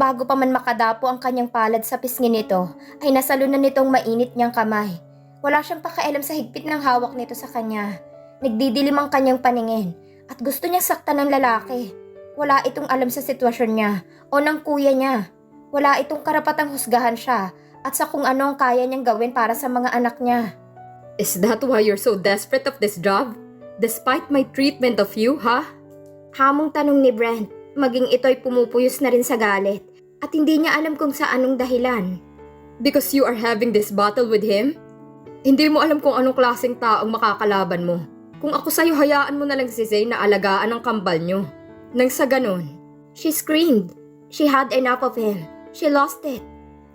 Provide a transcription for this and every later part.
bago pa man makadapo ang kanyang palad sa pisngi nito, ay nasalunan nitong mainit niyang kamay. Wala siyang pakialam sa higpit ng hawak nito sa kanya. Nagdidilim ang kanyang paningin at gusto niyang saktan ng lalaki. Wala itong alam sa sitwasyon niya o ng kuya niya. Wala itong karapatang husgahan siya at sa kung ano ang kaya niyang gawin para sa mga anak niya. Is that why you're so desperate of this job? Despite my treatment of you, ha? Hamong tanong ni Brent, maging ito'y pumupuyos na rin sa galit at hindi niya alam kung sa anong dahilan. Because you are having this battle with him? Hindi mo alam kung anong klaseng taong makakalaban mo. Kung ako sa'yo, hayaan mo na lang si Zane na alagaan ang kambal niyo. Nang sa ganon, she screamed. She had enough of him. She lost it.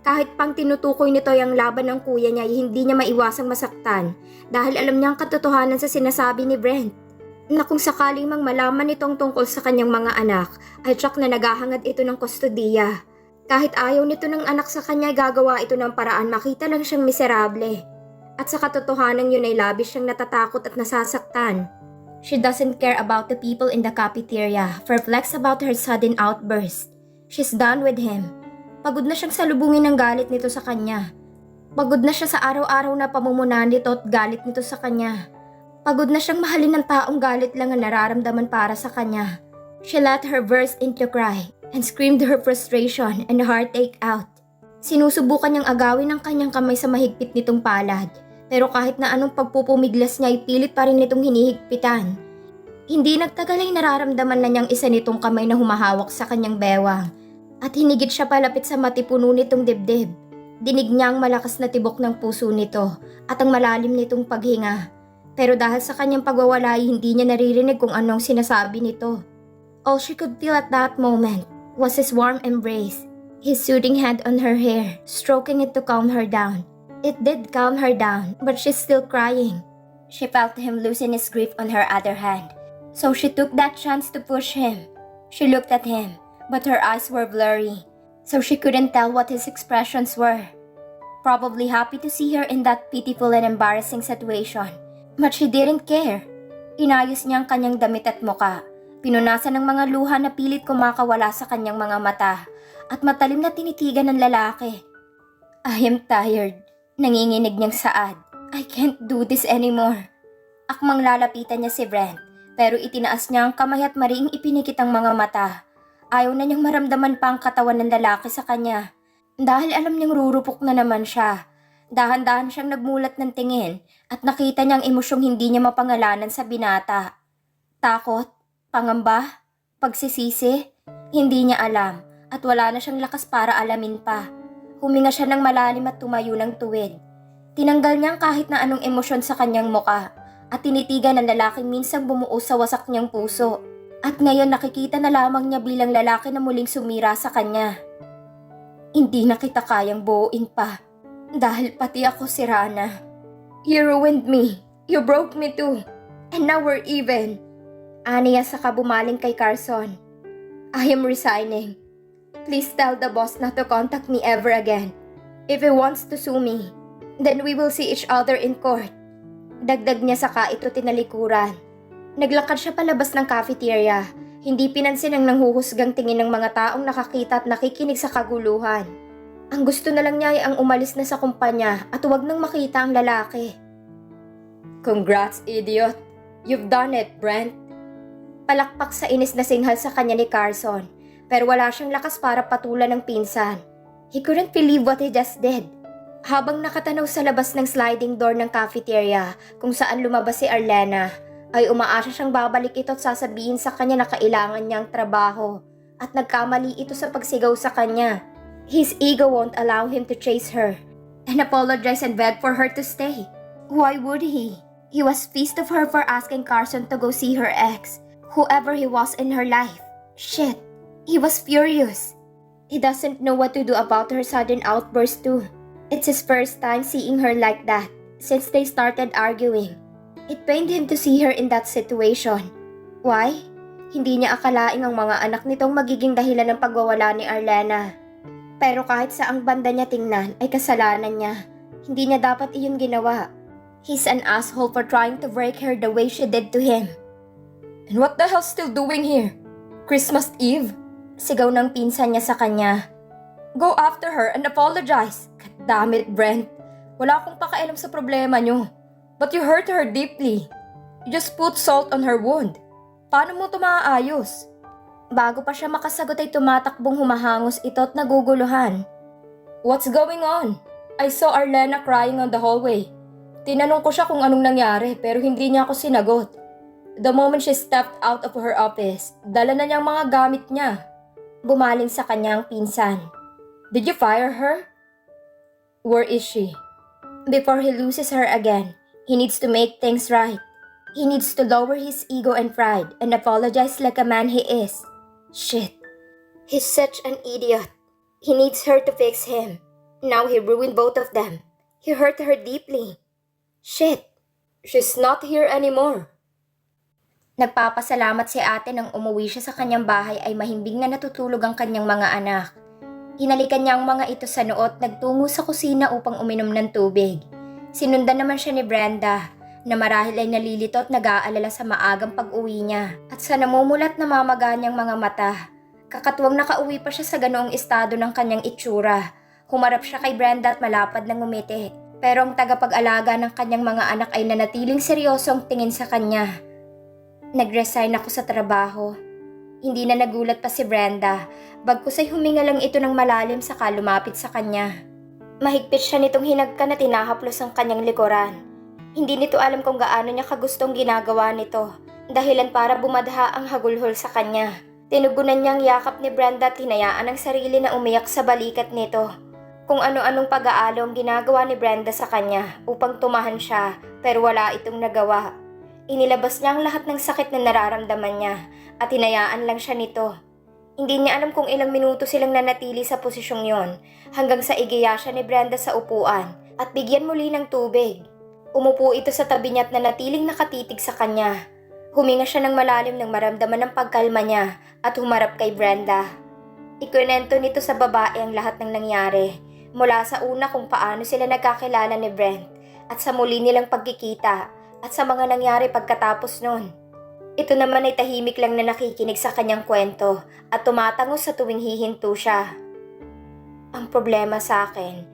Kahit pang tinutukoy nito yung laban ng kuya niya, hindi niya maiwasang masaktan dahil alam niya ang katotohanan sa sinasabi ni Brent. Na kung sakaling mang malaman nitong tungkol sa kanyang mga anak, ay tsak na naghahangad ito ng kustodiya. Kahit ayaw nito ng anak sa kanya, gagawa ito ng paraan makita lang siyang miserable. At sa katotohanan yun ay labis siyang natatakot at nasasaktan. She doesn't care about the people in the cafeteria, perplexed about her sudden outburst. She's done with him. Pagod na siyang salubungin ng galit nito sa kanya. Pagod na siya sa araw-araw na pamumunan nito at galit nito sa kanya. Pagod na siyang mahalin ng taong galit lang ang nararamdaman para sa kanya. She let her burst into cry and screamed her frustration and heartache out. Sinusubukan niyang agawin ang kanyang kamay sa mahigpit nitong palad. Pero kahit na anong pagpupumiglas niya ay pilit pa rin nitong hinihigpitan. Hindi nagtagal ay nararamdaman na niyang isa nitong kamay na humahawak sa kanyang bewang. At hinigit siya palapit sa matipuno nitong dibdib. Dinig niya ang malakas na tibok ng puso nito at ang malalim nitong paghinga. Pero dahil sa kanyang pagwawala ay hindi niya naririnig kung anong sinasabi nito. All she could feel at that moment was his warm embrace, his soothing hand on her hair, stroking it to calm her down. It did calm her down, but she's still crying. She felt him loosen his grip on her other hand, so she took that chance to push him. She looked at him, but her eyes were blurry, so she couldn't tell what his expressions were. Probably happy to see her in that pitiful and embarrassing situation, but she didn't care. Inayos niya ang kanyang damit at muka, pinunasan ng mga luha na pilit kumakawala sa kanyang mga mata, at matalim na tinitigan ng lalaki. I am tired. Nanginginig niyang saad. I can't do this anymore. Akmang lalapitan niya si Brent, pero itinaas niya ang kamay at mariing ipinikit ang mga mata. Ayaw na niyang maramdaman pa ang katawan ng lalaki sa kanya. Dahil alam niyang rurupok na naman siya. Dahan-dahan siyang nagmulat ng tingin at nakita niyang emosyong hindi niya mapangalanan sa binata. Takot, pangamba, pagsisisi, hindi niya alam at wala na siyang lakas para alamin pa. Huminga siya ng malalim at tumayo ng tuwid. Tinanggal niya ang kahit na anong emosyon sa kanyang muka at tinitigan ng lalaking minsang bumuo sa wasak niyang puso. At ngayon nakikita na lamang niya bilang lalaki na muling sumira sa kanya. Hindi na kita kayang buuin pa dahil pati ako sira na. You ruined me. You broke me too. And now we're even. Aniya saka bumaling kay Carson. I am resigning. Please tell the boss not to contact me ever again. If he wants to sue me, then we will see each other in court. Dagdag niya saka ito tinalikuran. Naglakad siya palabas ng cafeteria. Hindi pinansin ang nanghuhusgang tingin ng mga taong nakakita at nakikinig sa kaguluhan. Ang gusto na lang niya ay ang umalis na sa kumpanya at huwag nang makita ang lalaki. Congrats, idiot! You've done it, Brent! Palakpak sa inis na singhal sa kanya ni Carson. Pero wala siyang lakas para patulan ng pinsan. He couldn't believe what he just did. Habang nakatanaw sa labas ng sliding door ng cafeteria kung saan lumabas si Arlena, ay umaasa siyang babalik ito at sasabihin sa kanya na kailangan niyang trabaho at nagkamali ito sa pagsigaw sa kanya. His ego won't allow him to chase her and apologize and beg for her to stay. Why would he? He was pissed of her for asking Carson to go see her ex, whoever he was in her life. Shit. He was furious. He doesn't know what to do about her sudden outburst too. It's his first time seeing her like that since they started arguing. It pained him to see her in that situation. Why? Hindi niya akalaing ang mga anak nitong magiging dahilan ng pagwawala ni Arlena. Pero kahit saang banda niya tingnan ay kasalanan niya. Hindi niya dapat iyon ginawa. He's an asshole for trying to break her the way she did to him. And what the hell's still doing here? Christmas Eve? Sigaw ng pinsan niya sa kanya. Go after her and apologize. God damn it, Brent. Wala akong pakialam sa problema nyo. But you hurt her deeply. You just put salt on her wound. Paano mo ito maaayos? Bago pa siya makasagot ay tumatakbong humahangos ito at naguguluhan. What's going on? I saw Arlena crying on the hallway. Tinanong ko siya kung anong nangyari pero hindi niya ako sinagot. The moment she stepped out of her office, dala na niyang mga gamit niya. Bumaling sa kanyang pinsan. Did you fire her? Where is she? Before he loses her again, he needs to make things right. He needs to lower his ego and pride and apologize like a man he is. Shit. He's such an idiot. He needs her to fix him. Now he ruined both of them. He hurt her deeply. Shit. She's not here anymore. Nagpapasalamat si ate nang umuwi siya sa kanyang bahay ay mahimbing na natutulog ang kanyang mga anak. Hinalikan niya ang mga ito sa noo at nagtungo sa kusina upang uminom ng tubig. Sinundan naman siya ni Brenda na marahil ay nalilito at nag-aalala sa maagang pag-uwi niya at sa namumulat na mamaga niyang mga mata. Kakatuwang nakauwi pa siya sa ganoong estado ng kanyang itsura. Humarap siya kay Brenda at malapad na ngumiti. Pero ang tagapag-alaga ng kanyang mga anak ay nanatiling seryosong tingin sa kanya. Nag-resign ako sa trabaho. Hindi na nagulat pa si Brenda, bagkus ay huminga lang ito ng malalim saka lumapit sa kanya. Mahigpit siya nitong hinagka na tinahaplos ang kanyang likuran. Hindi nito alam kung gaano niya kagustong ginagawa nito, dahilan para bumadha ang hagulhol sa kanya. Tinugunan niyang yakap ni Brenda at hinayaan ang sarili na umiyak sa balikat nito. Kung ano-anong pag-aalo ang ginagawa ni Brenda sa kanya upang tumahan siya, pero wala itong nagawa. Inilabas niya ang lahat ng sakit na nararamdaman niya at hinayaan lang siya nito. Hindi niya alam kung ilang minuto silang nanatili sa posisyong yon hanggang sa igiya siya ni Brenda sa upuan at bigyan muli ng tubig. Umupo ito sa tabi niya at nanatiling nakatitig sa kanya. Huminga siya ng malalim nang maramdaman ng pagkalma niya at humarap kay Brenda. Ikwento nito sa babae ang lahat ng nangyari mula sa una kung paano sila nagkakilala ni Brent at sa muli nilang pagkikita at sa mga nangyari pagkatapos nun. Ito naman ay tahimik lang na nakikinig sa kanyang kwento at tumatangos sa tuwing hihinto siya. Ang problema sa akin,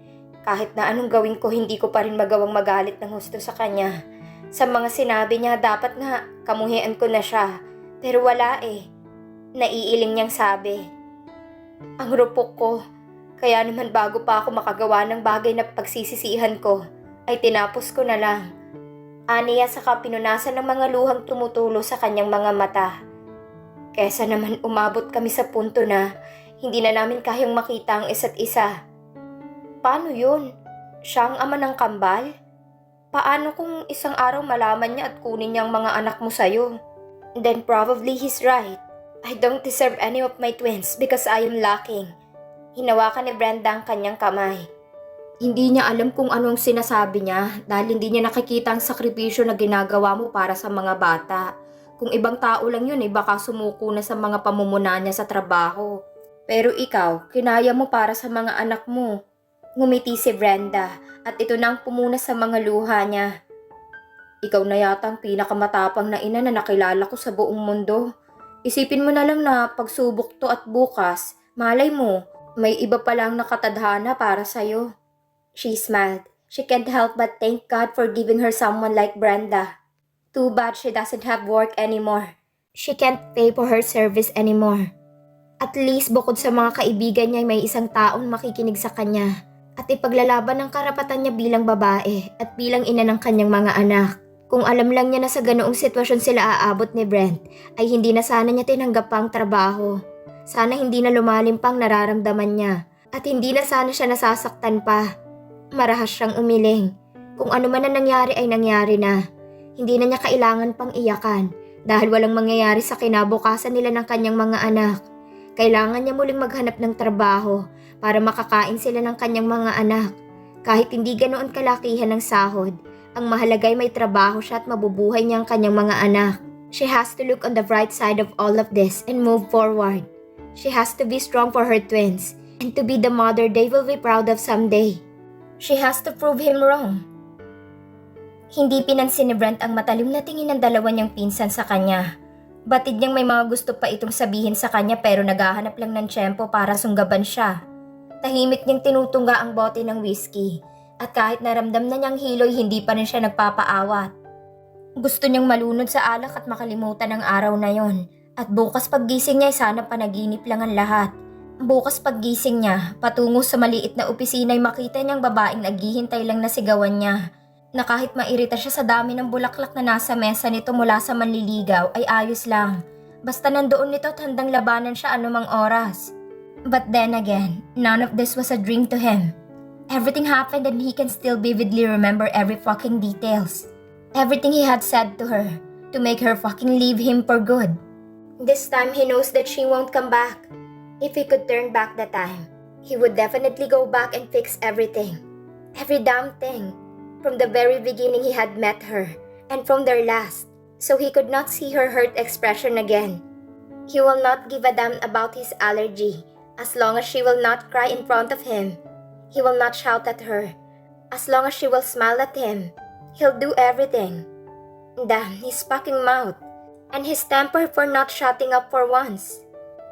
kahit na anong gawin ko hindi ko pa rin magawang magalit ng husto sa kanya. Sa mga sinabi niya dapat nga kamuhian ko na siya, pero wala eh. Naiiling niyang sabi. Ang rupok ko, kaya naman bago pa ako makagawa ng bagay na pagsisisihan ko, ay tinapos ko na lang. Aniya saka pinunasan ng mga luhang tumutulo sa kanyang mga mata. Kesa naman umabot kami sa punto na hindi na namin kayang makita ang isa't isa. Paano yun? Siya ang ama ng kambal? Paano kung isang araw malaman niya at kunin niya ang mga anak mo sa'yo? Then probably he's right. I don't deserve any of my twins because I am lacking. Hinawakan ni Brenda ang kanyang kamay. Hindi niya alam kung anong sinasabi niya dahil hindi niya nakikita ang sakripisyo na ginagawa mo para sa mga bata. Kung ibang tao lang yun baka sumuko na sa mga pamumuna niya sa trabaho. Pero ikaw, kinaya mo para sa mga anak mo. Ngumiti si Brenda at ito na ang pumuna sa mga luha niya. Ikaw na yata ang pinakamatapang na ina na nakilala ko sa buong mundo. Isipin mo na lang na pagsubok to at bukas, malay mo, may iba palang nakatadhana para sa'yo. She smiled. She can't help but thank God for giving her someone like Brenda. Too bad she doesn't have work anymore. She can't pay for her service anymore. At least bukod sa mga kaibigan niya may isang taong makikinig sa kanya at ipaglalaban ang karapatan niya bilang babae at bilang ina ng kanyang mga anak. Kung alam lang niya na sa ganoong sitwasyon sila aabot ni Brent, ay hindi na sana niya tinanggap pa ang trabaho. Sana hindi na lumalim pang nararamdaman niya at hindi na sana siya nasasaktan pa. Marahas siyang umiling. Kung ano man ang nangyari ay nangyari na. Hindi na niya kailangan pang iyakan dahil walang mangyayari sa kinabukasan nila ng kanyang mga anak. Kailangan niya muling maghanap ng trabaho para makakain sila ng kanyang mga anak. Kahit hindi ganoon kalakihan ng sahod, ang mahalaga ay may trabaho siya at mabubuhay niya ang kanyang mga anak. She has to look on the bright side of all of this and move forward. She has to be strong for her twins and to be the mother they will be proud of someday. She has to prove him wrong. Hindi pinansin ni Brent ang matalim na tingin ng dalawa niyang pinsan sa kanya. Batid niyang may mga gusto pa itong sabihin sa kanya pero naghahanap lang ng tiyempo para sunggaban siya. Tahimik niyang tinutungga ang bote ng whiskey at kahit naramdam na niyang hiloy, hindi pa rin siya nagpapaawat. Gusto niyang malunod sa alak at makalimutan ang araw na yon. At bukas paggising niya ay sana panaginip lang ang lahat. Bukas paggising niya, patungo sa maliit na opisina ay makita niyang babaeng naghihintay lang na sigawan niya. Na kahit mairita siya sa dami ng bulaklak na nasa mesa nito mula sa manliligaw ay ayos lang. Basta nandoon nito at handang labanan siya anumang oras. But then again, none of this was a dream to him. Everything happened and he can still vividly remember every fucking details. Everything he had said to her to make her fucking leave him for good. This time he knows that she won't come back. If he could turn back the time, he would definitely go back and fix everything. Every damn thing. From the very beginning he had met her and from their last, so he could not see her hurt expression again. He will not give a damn about his allergy as long as she will not cry in front of him. He will not shout at her. As long as she will smile at him, he'll do everything. Damn his fucking mouth. And his temper for not shutting up for once.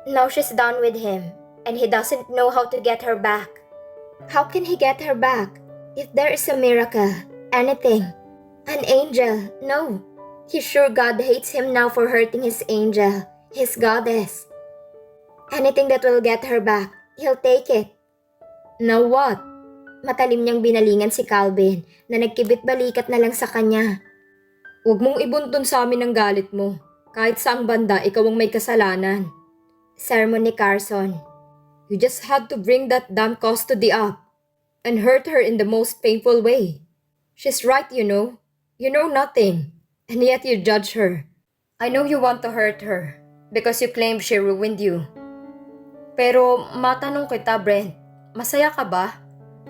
Now she's done with him, and he doesn't know how to get her back. How can he get her back? If there is a miracle, anything. An angel, no. He's sure God hates him now for hurting his angel, his goddess. Anything that will get her back, he'll take it. Now what? Matalim niyang binalingan si Calvin na nagkibit-balikat na lang sa kanya. Huwag mong ibuntun sa amin ang galit mo. Kahit saang banda, ikaw ang may kasalanan. Sermon ni Carson. You just had to bring that damn custody up and hurt her in the most painful way. She's right, you know. You know nothing, and yet you judge her. I know you want to hurt her because you claim she ruined you. Pero matanong kita, Brent, masaya ka ba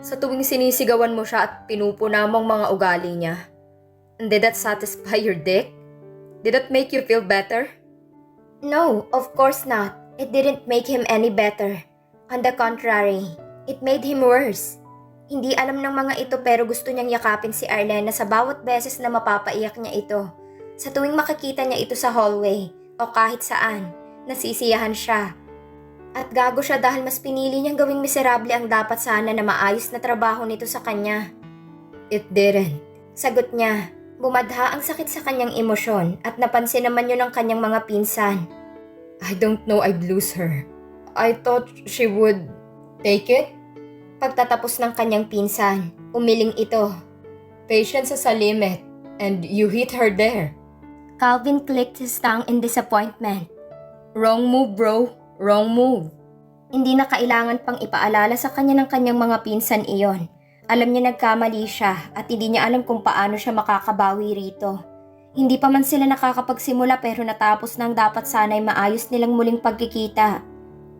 sa tuwing sinisigawan mo siya at pinupuna mo ang mga ugali niya? And did that satisfy your dick? Did that make you feel better? No, of course not. It didn't make him any better. On the contrary, it made him worse. Hindi alam ng mga ito pero gusto niyang yakapin si Arlena sa bawat beses na mapapaiyak niya ito. Sa tuwing makikita niya ito sa hallway o kahit saan, nasisiyahan siya. At gago siya dahil mas pinili niyang gawing miserable ang dapat sana na maayos na trabaho nito sa kanya. It didn't. Sagot niya. Bumadha ang sakit sa kanyang emosyon at napansin naman yun ng kanyang mga pinsan. I don't know, I'd lose her. I thought she would take it. Pagtatapos ng kanyang pinsan, umiling ito. Patience is a limit, and you hit her there. Calvin clicked his tongue in disappointment. Wrong move, bro. Wrong move. Hindi na kailangan pang ipaalala sa kanya ng kanyang mga pinsan iyon. Alam niya nagkamali siya at hindi niya alam kung paano siya makakabawi rito. Hindi pa man sila nakakapagsimula pero natapos na ang dapat sana'y maayos nilang muling pagkikita.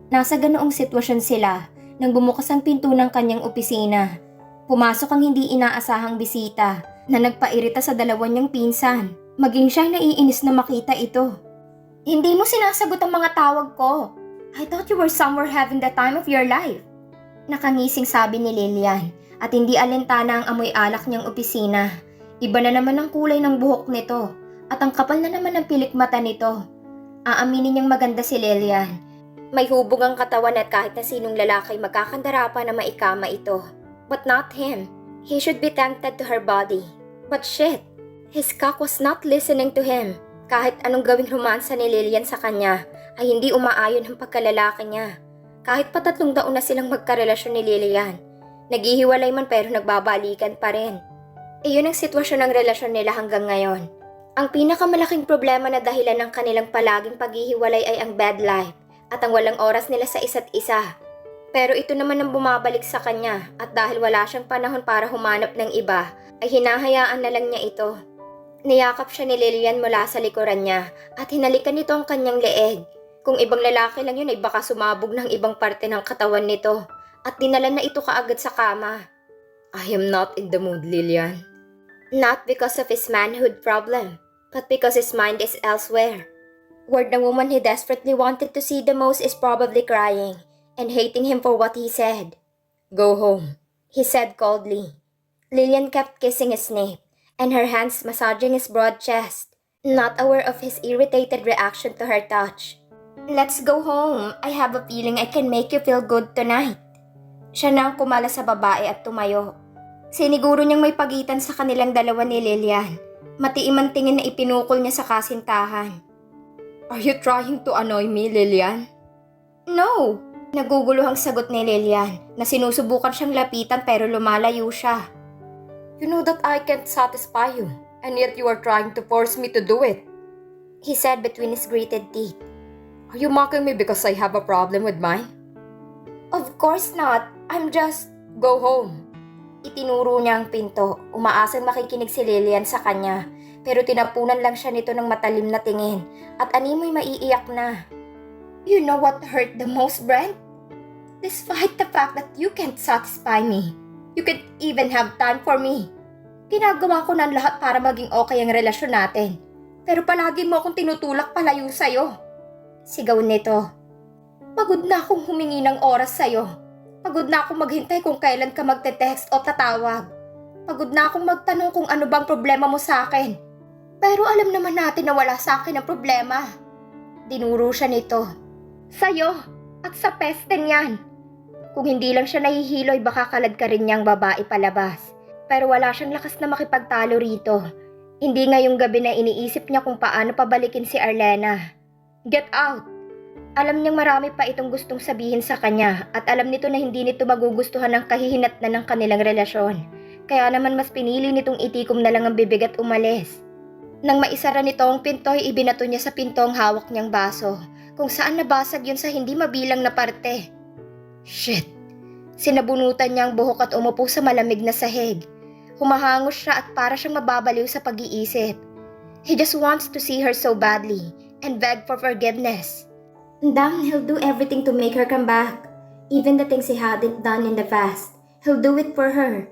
Nasa ganoong sitwasyon sila nang bumukas ang pinto ng kanyang opisina. Pumasok ang hindi inaasahang bisita na nagpairita sa dalawa niyang pinsan. Maging siya'y naiinis na makita ito. Hindi mo sinasagot ang mga tawag ko. I thought you were somewhere having the time of your life. Nakangising sabi ni Lillian at hindi alintana ang amoy alak niyang opisina. Iba na naman ang kulay ng buhok nito at ang kapal na naman ng pilik mata nito. Aaminin niyang maganda si Lillian. May hubog ang katawan at kahit na sinong lalaki magkakandara pa na maikama ito. But not him. He should be tempted to her body. But shit, his cock was not listening to him. Kahit anong gawing romansa ni Lillian sa kanya, ay hindi umaayon ang pagkalalaki niya. Kahit pa 3 taon na silang magkarelasyon ni Lillian. Naghihiwalay man pero nagbabalikan pa rin. Iyon ang sitwasyon ng relasyon nila hanggang ngayon. Ang pinakamalaking problema na dahilan ng kanilang palaging paghihiwalay ay ang bad life at ang walang oras nila sa isa't isa. Pero ito naman ang bumabalik sa kanya at dahil wala siyang panahon para humanap ng iba, ay hinahayaan na lang niya ito. Niyakap siya ni Lillian mula sa likuran niya at hinalikan nito ang kanyang leeg. Kung ibang lalaki lang yun ay baka sumabog ng ibang parte ng katawan nito at dinala na ito kaagad sa kama. I am not in the mood, Lillian. Not because of his manhood problem, but because his mind is elsewhere. Where the woman he desperately wanted to see the most is probably crying and hating him for what he said. Go home, he said coldly. Lillian kept kissing his nape and her hands massaging his broad chest, not aware of his irritated reaction to her touch. Let's go home. I have a feeling I can make you feel good tonight. Siya na ang kumala sa babae at tumayo. Siniguro niyang may pagitan sa kanilang dalawa ni Lilian. Matiimang tingin na ipinukol niya sa kasintahan. Are you trying to annoy me, Lilian? No! Naguguluhang sagot ni Lilian na sinusubukan siyang lapitan pero lumalayo siya. You know that I can't satisfy you, and yet you are trying to force me to do it. He said between his gritted teeth. Are you mocking me because I have a problem with mine? Of course not. I'm just... Go home. Itinuro niya ang pinto. Umaasang makikinig si Lilian sa kanya. Pero tinapunan lang siya nito ng matalim na tingin. At animoy maiiyak na. You know what hurt the most, Brent? Despite the fact that you can't satisfy me. You can't even have time for me. Ginagawa ko ng lahat para maging okay ang relasyon natin. Pero palagi mo akong tinutulak palayo sa'yo. Sigaw nito. Pagod na akong humingi ng oras sa'yo. Pagod na akong maghintay kung kailan ka magte-text o tatawag. Pagod na akong magtanong kung ano bang problema mo sa akin. Pero alam naman natin na wala sa akin ang problema. Dinuro siya nito. Sa'yo at sa peste niyan. Kung hindi lang siya nahihiloy baka kalad ka rin niyang babae palabas. Pero wala siyang lakas na makipagtalo rito. Hindi ngayong gabi na iniisip niya kung paano pabalikin si Arlena. Get out! Alam niyang marami pa itong gustong sabihin sa kanya at alam nito na hindi nito magugustuhan ang kahihinatnan ng kanilang relasyon. Kaya naman mas pinili nitong itikom na lang ang bibig at umalis. Nang maisara nito ang pinto ay ibinato niya sa pinto ang hawak niyang baso, kung saan nabasag yun sa hindi mabilang na parte. Shit! Sinabunutan niya ang buhok at umupo sa malamig na sahig. Humahangos siya at para siyang mababaliw sa pag-iisip. He just wants to see her so badly and beg for forgiveness. Dang, he'll do everything to make her come back. Even the things he hadn't done in the past, he'll do it for her.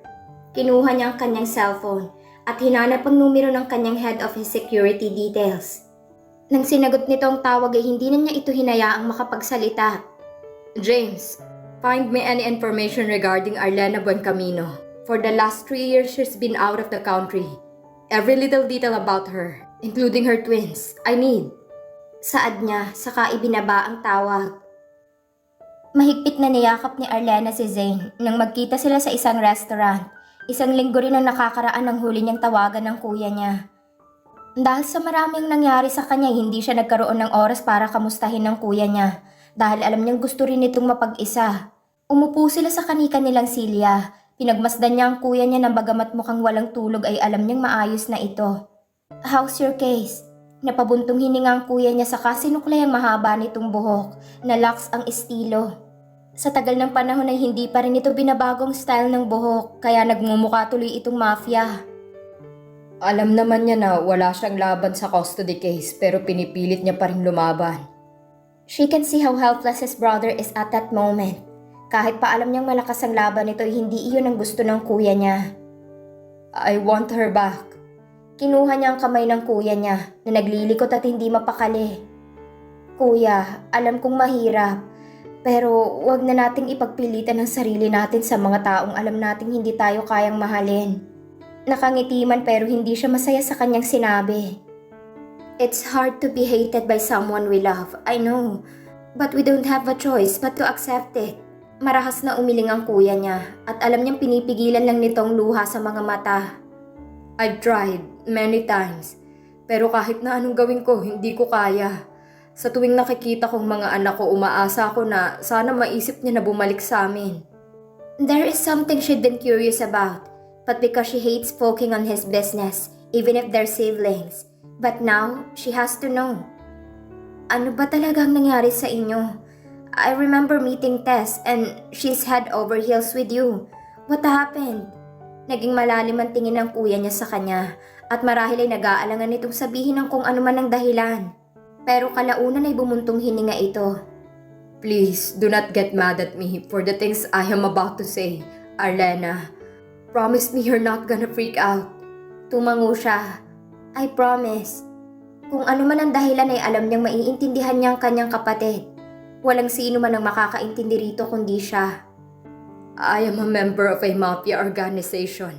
Kinuha niya ang kanyang cellphone at hinanap ang numero ng kanyang head of his security details. Nang sinagot nito ang tawag ay hindi na niya ito hinayaang makapagsalita. James, find me any information regarding Arlena Buencamino. For the last 3 years, she's been out of the country. Every little detail about her, including her twins, I need. Saad niya, saka ibinaba ang tawag. Mahigpit na niyakap ni Arlena si Zane nang magkita sila sa isang restaurant. Isang linggo rin ang nakakaraan ng huli niyang tawagan ng kuya niya. Dahil sa maraming nangyari sa kanya, hindi siya nagkaroon ng oras para kamustahin ng kuya niya. Dahil alam niyang gusto rin itong mapag-isa. Umupo sila sa kanika nilang silya. Pinagmasdan niya ang kuya niya na bagamat mukhang walang tulog ay alam niyang maayos na ito. How's your case? Napabuntong hininga ang kuya niya saka sinuklay ang mahaba nitong buhok na locks ang estilo. Sa tagal ng panahon ay hindi pa rin ito binabagong style ng buhok kaya nagmumukha tuloy itong mafia. Alam naman niya na wala siyang laban sa custody case pero pinipilit niya pa rin lumaban. She can see how helpless his brother is at that moment. Kahit pa alam niyang malakas ang laban nito ay hindi iyon ang gusto ng kuya niya. I want her back. Kinuha niya ang kamay ng kuya niya na naglilikot at hindi mapakali. Kuya, alam kong mahirap, pero wag na nating ipagpilitan ang sarili natin sa mga taong alam nating hindi tayo kayang mahalin. Nakangiti man pero hindi siya masaya sa kanyang sinabi. It's hard to be hated by someone we love, I know, but we don't have a choice but to accept it. Marahas na umiling ang kuya niya at alam niyang pinipigilan lang nitong luha sa mga mata. I've tried many times, pero kahit na anong gawin ko, hindi ko kaya. Sa tuwing nakikita kong mga anak ko, umaasa ako na sana maisip niya na bumalik sa amin. There is something she'd been curious about, but because she hates poking on his business, even if they're siblings. But now, she has to know. Ano ba talagang nangyari sa inyo? I remember meeting Tess and she's head over heels with you. What happened? Naging malalim ang tingin ng kuya niya sa kanya at marahil ay nag-aalangan nitong sabihin ng kung ano man ang dahilan. Pero kalaunan ay bumuntong hininga ito. Please, do not get mad at me for the things I am about to say, Arlena. Promise me you're not gonna freak out. Tumango siya. I promise. Kung ano man ang dahilan ay alam niyang maiintindihan niya ang kanyang kapatid. Walang sino man ang makakaintindi rito kundi siya. I am a member of a mafia organization.